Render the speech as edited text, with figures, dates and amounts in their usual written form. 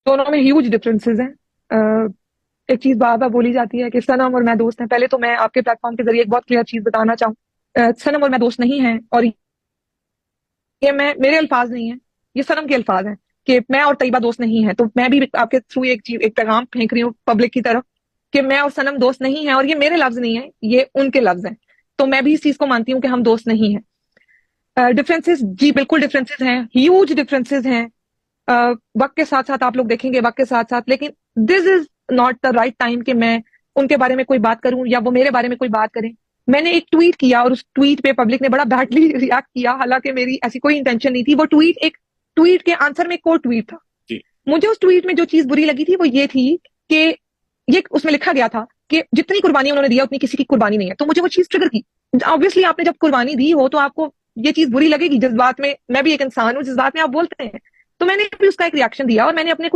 دونوں میں huge differences ہیں. ایک چیز بار بار بولی جاتی ہے کہ سنم اور میں دوست ہیں. پہلے تو میں آپ کے پلیٹ فارم کے ذریعے ایک بہت کلیئر چیز بتانا چاہوں. سنم اور میں دوست نہیں ہیں، اور یہ میرے الفاظ نہیں ہیں، یہ سنم کے الفاظ ہیں کہ میں اور طیبہ دوست نہیں ہیں. تو میں بھی آپ کے تھرو ایک پیغام پھینک رہی ہوں پبلک کی طرف کہ میں اور سنم دوست نہیں ہیں، اور یہ میرے لفظ نہیں ہیں، یہ ان کے لفظ ہیں. تو میں بھی اس چیز کو مانتی ہوں کہ ہم دوست نہیں ہیں. ڈفرینسز جی بالکل ڈفرینسز ہیں، ہیوج ڈفرینسز ہیں. وقت کے ساتھ ساتھ آپ لوگ دیکھیں گے، وقت کے ساتھ ساتھ، لیکن this is not the right time کہ میں ان کے بارے میں کوئی بات کروں یا وہ میرے بارے میں کوئی بات کریں. میں نے ایک ٹویٹ کیا اور اس ٹویٹ پہ پبلک نے بڑا بیڈلی ریئیکٹ کیا، حالانکہ میری ایسی کوئی انٹینشن نہیں تھی. وہ ٹویٹ کے آنسر میں ایک اور ٹویٹ تھا. جی مجھے اس ٹویٹ میں جو چیز بری لگی تھی وہ یہ تھی کہ یہ اس میں لکھا گیا تھا کہ جتنی قربانی انہوں نے دیا اتنی کسی کی قربانی نہیں ہے. تو مجھے وہ چیز ٹریگر کی. آبویسلی آپ نے جب قربانی دی ہو تو آپ کو یہ چیز بری لگے گی. جذبات میں میں بھی ایک انسان ہوں، جذبات میں آپ بولتے ہیں. تو میں نے بھی اس کا ایک ریاکشن دیا، اور میں نے اپنے کچھ